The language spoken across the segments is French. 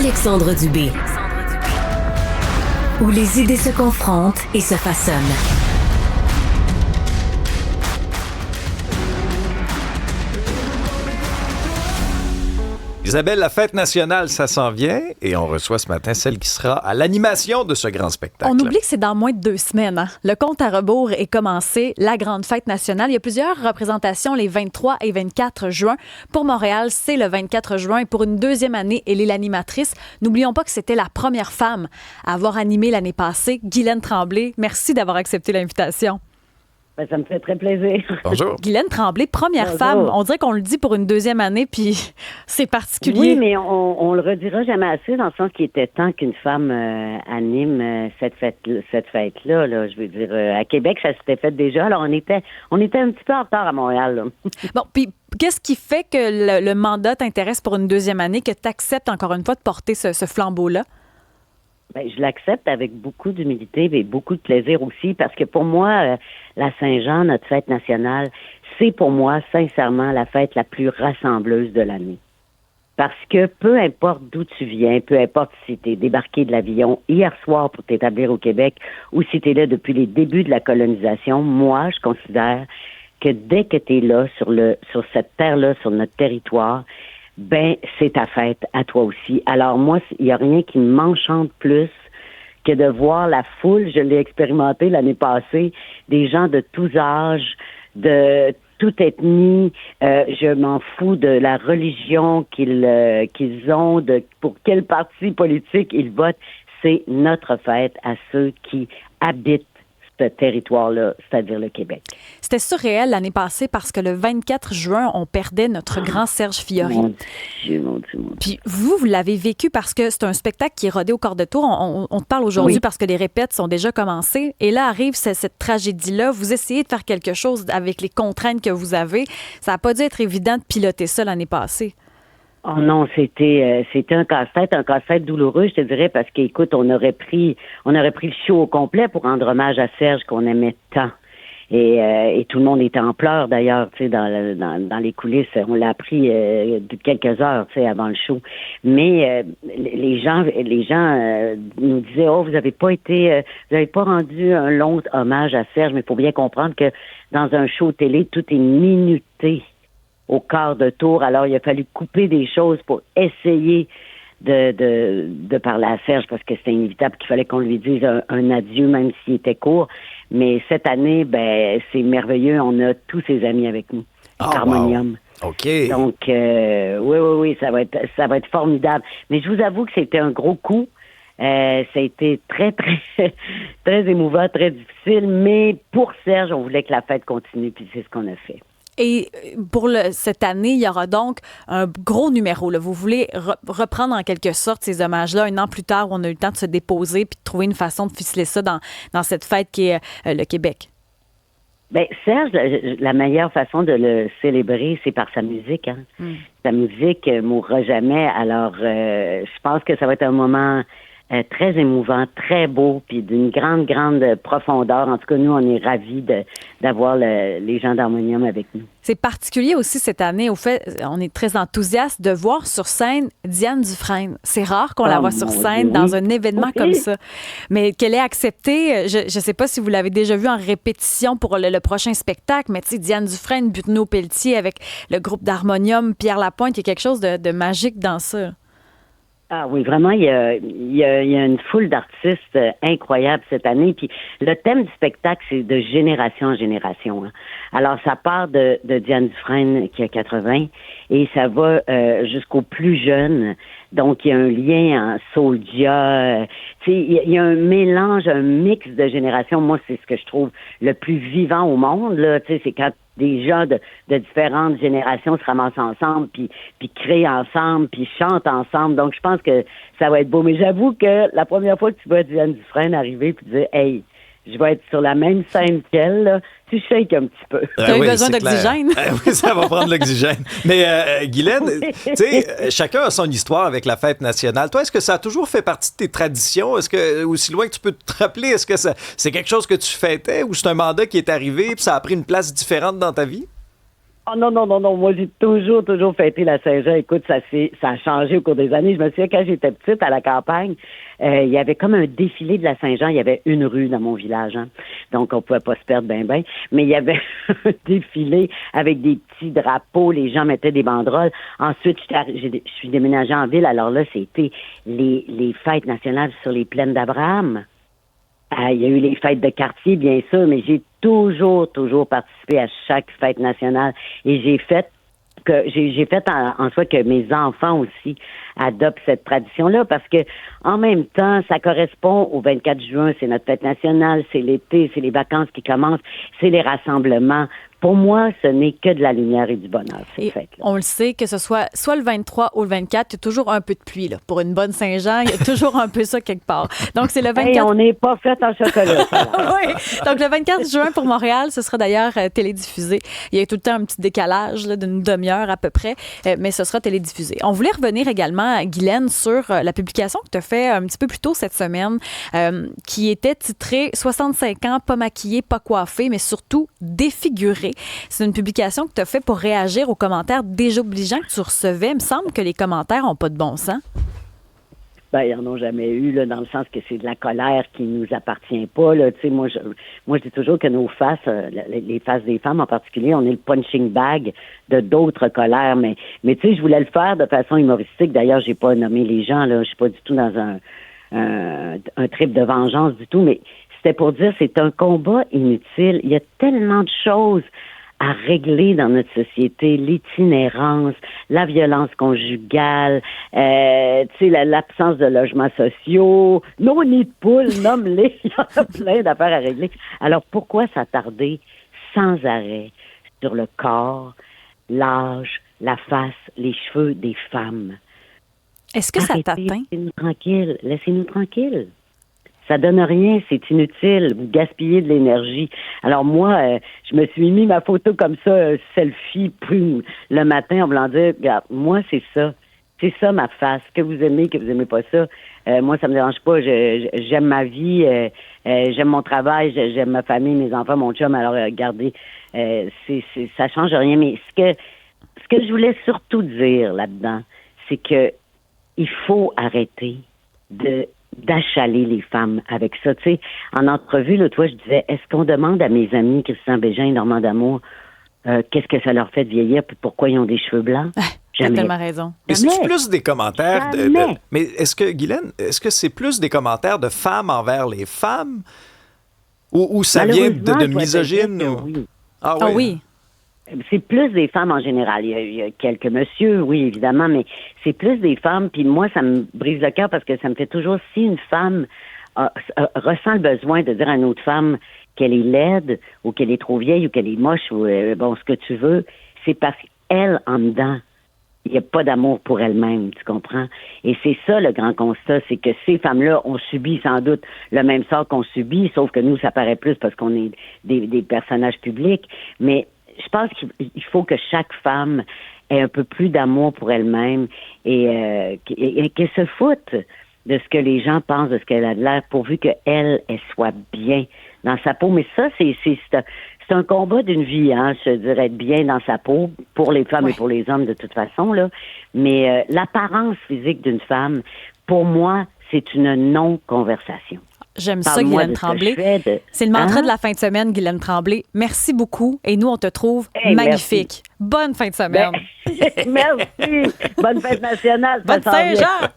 Alexandre Dubé. Où les idées se confrontent et se façonnent. Isabelle, la fête nationale, ça s'en vient et on reçoit ce matin celle qui sera à l'animation de ce grand spectacle. On oublie que c'est dans moins de 2 semaines. Hein? Le compte à rebours est commencé, la grande fête nationale. Il y a plusieurs représentations les 23 et 24 juin. Pour Montréal, c'est le 24 juin et pour une deuxième année, elle est l'animatrice. N'oublions pas que c'était la première femme à avoir animé l'année passée, Guylaine Tremblay. Merci d'avoir accepté l'invitation. Ça me fait très plaisir. Bonjour. Guylaine Tremblay, première femme. On dirait qu'on le dit pour une deuxième année, puis c'est particulier. Oui, mais on le redira jamais assez, dans le sens qu'il était temps qu'une femme anime cette fête-là. Là. Je veux dire, à Québec, ça s'était fait déjà. Alors, on était un petit peu en retard à Montréal. Là. Bon, puis qu'est-ce qui fait que le mandat t'intéresse pour une deuxième année, que tu acceptes encore une fois de porter ce flambeau-là? Ben, je l'accepte avec beaucoup d'humilité et beaucoup de plaisir aussi, parce que pour moi, la Saint-Jean, notre fête nationale, c'est pour moi, sincèrement, la fête la plus rassembleuse de l'année. Parce que peu importe d'où tu viens, peu importe si tu es débarqué de l'avion hier soir pour t'établir au Québec ou si tu es là depuis les débuts de la colonisation, moi, je considère que dès que tu es là, sur cette terre-là, sur notre territoire, ben, c'est ta fête à toi aussi. Alors moi, il n'y a rien qui m'enchante plus que de voir la foule, je l'ai expérimenté l'année passée, des gens de tous âges, de toute ethnie, je m'en fous de la religion qu'ils ont, pour quel parti politique ils votent. C'est notre fête à ceux qui habitent ce territoire-là, c'est-à-dire le Québec. C'était surréel l'année passée parce que le 24 juin, on perdait notre grand Serge Fiori. Mon Dieu. Puis vous l'avez vécu parce que c'est un spectacle qui est rodé au quart de tour. On te parle aujourd'hui parce que les répètes sont déjà commencées. Et là arrive cette tragédie-là. Vous essayez de faire quelque chose avec les contraintes que vous avez. Ça n'a pas dû être évident de piloter ça l'année passée. Oh non, c'était un casse-tête douloureux, je te dirais, parce qu'écoute, on aurait pris le show au complet pour rendre hommage à Serge qu'on aimait tant. Et tout le monde était en pleurs d'ailleurs, tu sais, dans les coulisses. On l'a appris quelques heures, tu sais, avant le show. Mais les gens nous disaient, vous avez pas rendu un long hommage à Serge, mais il faut bien comprendre que dans un show télé, tout est minuté au quart de tour. Alors, il a fallu couper des choses pour essayer de parler à Serge, parce que c'était inévitable qu'il fallait qu'on lui dise un adieu, même s'il était court. Mais cette année, ben, c'est merveilleux. On a tous ses amis avec nous. Harmonium. Wow. OK. Donc, oui, ça va être formidable. Mais je vous avoue que c'était un gros coup. Ça a été très, très, très émouvant, très difficile. Mais pour Serge, on voulait que la fête continue, puis c'est ce qu'on a fait. Et pour cette année, il y aura donc un gros numéro. Là. Vous voulez reprendre en quelque sorte ces hommages-là un an plus tard où on a eu le temps de se déposer puis de trouver une façon de ficeler ça dans cette fête qui est le Québec. Ben Serge, la meilleure façon de le célébrer, c'est par sa musique. Hein? Sa musique mourra jamais. Alors, je pense que ça va être un moment très émouvant, très beau, puis d'une grande, grande profondeur. En tout cas, nous, on est ravis d'avoir les gens d'Harmonium avec nous. C'est particulier aussi cette année, au fait, on est très enthousiaste de voir sur scène Diane Dufresne. C'est rare qu'on la voit sur scène dans un événement comme ça. Mais qu'elle ait accepté, je ne sais pas si vous l'avez déjà vu en répétition pour le prochain spectacle, mais tu sais, Diane Dufresne, Butenau-Pelletier avec le groupe d'Harmonium, Pierre Lapointe, il y a quelque chose de magique dans ça. Ah oui, vraiment, il y a une foule d'artistes incroyables cette année. Puis le thème du spectacle, c'est de génération en génération. Hein. Alors, ça part de Diane Dufresne, qui a 80, et ça va jusqu'aux plus jeunes. Donc, il y a un lien en Soulja. Tu sais, il y a un mélange, un mix de générations. Moi, c'est ce que je trouve le plus vivant au monde. Là, tu sais, c'est quand des gens de différentes générations se ramassent ensemble, puis créent ensemble, puis chantent ensemble. Donc, je pense que ça va être beau. Mais j'avoue que la première fois que tu vois Diane Dufresne arriver puis dire « Hey, je vais être sur la même scène qu'elle, là », tu shakes un petit peu. Tu as eu besoin d'oxygène. Oui, ça va prendre l'oxygène. Mais Guylaine, tu sais, chacun a son histoire avec la fête nationale. Toi, est-ce que ça a toujours fait partie de tes traditions? Est-ce que, aussi loin que tu peux te rappeler, est-ce que c'est quelque chose que tu fêtais ou c'est un mandat qui est arrivé et ça a pris une place différente dans ta vie? Oh non, non, non, non. Moi, j'ai toujours fêté la Saint-Jean. Écoute, ça a changé au cours des années. Je me souviens, quand j'étais petite, à la campagne, il y avait comme un défilé de la Saint-Jean. Il y avait une rue dans mon village, hein. Donc, on pouvait pas se perdre ben. Mais il y avait un défilé avec des petits drapeaux. Les gens mettaient des banderoles. Ensuite, je suis déménagée en ville. Alors là, c'était les fêtes nationales sur les plaines d'Abraham. Il y a eu les fêtes de quartier, bien sûr, mais j'ai toujours participé à chaque fête nationale. Et j'ai fait en sorte que mes enfants aussi adoptent cette tradition-là, parce que en même temps, ça correspond au 24 juin, c'est notre fête nationale, c'est l'été, c'est les vacances qui commencent, c'est les rassemblements. Pour moi, ce n'est que de la lumière et du bonheur, cette fête-là. On le sait, que ce soit le 23 ou le 24, il y a toujours un peu de pluie. Là. Pour une bonne Saint-Jean, il y a toujours un peu ça quelque part. Donc, c'est le 24... Hey, on n'est pas fait en chocolat. Oui. Donc, le 24 juin pour Montréal, ce sera d'ailleurs télédiffusé. Il y a tout le temps un petit décalage là, d'une demi-heure à peu près, mais ce sera télédiffusé. On voulait revenir également, Guylaine, sur la publication que tu as fait un petit peu plus tôt cette semaine, qui était titrée « 65 ans, pas maquillé, pas coiffé, mais surtout défiguré ». C'est une publication que tu as fait pour réagir aux commentaires désobligeants que tu recevais. Il me semble que les commentaires n'ont pas de bon sens. Ben, ils n'en ont jamais eu, là, dans le sens que c'est de la colère qui nous appartient pas, là. Tu sais, moi, je dis toujours que nos faces, les faces des femmes en particulier, on est le punching bag de d'autres colères. Mais tu sais, je voulais le faire de façon humoristique. D'ailleurs, j'ai pas nommé les gens, là. Je suis pas du tout dans un trip de vengeance du tout, mais c'était pour dire c'est un combat inutile. Il y a tellement de choses à régler dans notre société, l'itinérance, la violence conjugale, tu sais, l'absence de logements sociaux, nos nids de poules, nomme-les, il y en a plein d'affaires à régler. Alors pourquoi s'attarder sans arrêt sur le corps, l'âge, la face, les cheveux des femmes? Est-ce que ça t'atteint? Laissez-nous tranquilles. Ça donne rien, c'est inutile, vous gaspillez de l'énergie. Alors moi, je me suis mis ma photo comme ça, selfie, prune, le matin en voulant dire, regarde, moi c'est ça ma face, que vous aimez pas ça. Moi ça me dérange pas, j'aime ma vie, j'aime mon travail, j'aime ma famille, mes enfants, mon chum. Alors regardez, ça change rien. Mais ce que je voulais surtout dire là-dedans, c'est que il faut arrêter d'achaler les femmes avec ça. Tu sais, en entrevue, là, toi, je disais, est-ce qu'on demande à mes amis Christian Bégin et Normand D'Amour qu'est-ce que ça leur fait de vieillir puis pourquoi ils ont des cheveux blancs? Tu as tellement raison. Mais c'est plus des commentaires mais est-ce que, Guylaine, c'est plus des commentaires de femmes envers les femmes ou ça vient de misogyne? Oui. Ah oui. Ah oui. C'est plus des femmes en général. Il y a quelques messieurs, oui, évidemment, mais c'est plus des femmes. Puis moi, ça me brise le cœur parce que ça me fait toujours, si une femme ressent le besoin de dire à une autre femme qu'elle est laide ou qu'elle est trop vieille ou qu'elle est moche ou ce que tu veux, c'est parce qu'elle, en dedans, il n'y a pas d'amour pour elle-même, tu comprends? Et c'est ça le grand constat, c'est que ces femmes-là ont subi sans doute le même sort qu'on subit, sauf que nous, ça paraît plus parce qu'on est des personnages publics, mais je pense qu'il faut que chaque femme ait un peu plus d'amour pour elle-même et qu'elle se foute de ce que les gens pensent, de ce qu'elle a de l'air, pourvu qu'elle soit bien dans sa peau. Mais ça, c'est un combat d'une vie, hein, je dirais, être bien dans sa peau, pour les femmes et pour les hommes de toute façon, là. Mais l'apparence physique d'une femme, pour moi, c'est une non-conversation. J'aime ça, Guylaine Tremblay. C'est le mantra de la fin de semaine, Guylaine Tremblay. Merci beaucoup. Et nous, on te trouve magnifique. Merci. Bonne fin de semaine. Merci. Bonne fête nationale. Bonne Saint-Jean.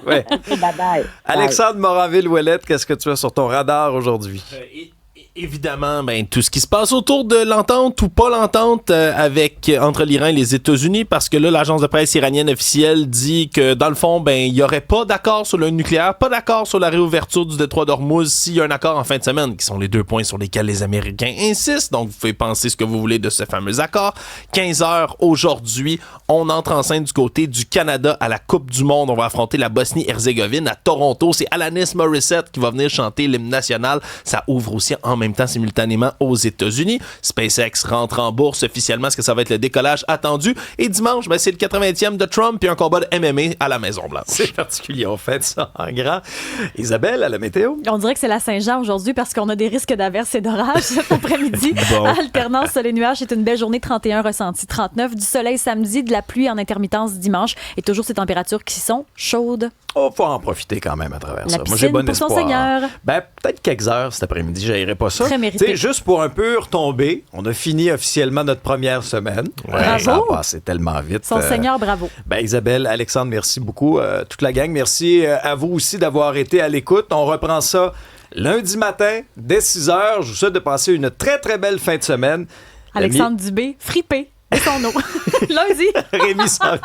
Ouais. Bye-bye. Alexandre Moranville-Ouellette, qu'est-ce que tu as sur ton radar aujourd'hui? Évidemment, tout ce qui se passe autour de l'entente ou pas l'entente entre l'Iran et les États-Unis, parce que là, l'agence de presse iranienne officielle dit que, dans le fond, il n'y aurait pas d'accord sur le nucléaire, pas d'accord sur la réouverture du détroit d'Ormuz s'il y a un accord en fin de semaine, qui sont les 2 points sur lesquels les Américains insistent. Donc, vous pouvez penser ce que vous voulez de ce fameux accord. 15 heures aujourd'hui, on entre en scène du côté du Canada à la Coupe du Monde. On va affronter la Bosnie-Herzégovine à Toronto. C'est Alanis Morissette qui va venir chanter l'hymne national. Ça ouvre aussi en même même temps simultanément aux États-Unis. SpaceX rentre en bourse officiellement. Est-ce que ça va être le décollage attendu? Et dimanche, c'est le 80e de Trump et un combat de MMA à la Maison-Blanche. C'est particulier, on fait ça en grand. Isabelle, à la météo? On dirait que c'est la Saint-Jean aujourd'hui parce qu'on a des risques d'averses et d'orages cet après-midi. Alternance soleil-nuage, c'est une belle journée, 31 ressenti, 39. Du soleil samedi, de la pluie en intermittence dimanche et toujours ces températures qui sont chaudes. Oh, faut en profiter quand même à travers ça. La Moi, j'ai bon piscine pour son espoir. Seigneur. Ben, peut-être quelques heures cet après-midi, j'aillerais pas ça. Très mérité. Tu sais, juste pour un peu retomber, on a fini officiellement notre première semaine. Bravo. Ça a passé tellement vite. Son Seigneur, bravo. Ben, Isabelle, Alexandre, merci beaucoup. Toute la gang, merci à vous aussi d'avoir été à l'écoute. On reprend ça lundi matin, dès 6h. Je vous souhaite de passer une très, très belle fin de semaine. Alexandre Dubé, fripé de son eau. Lundi. Rémi s'en vient.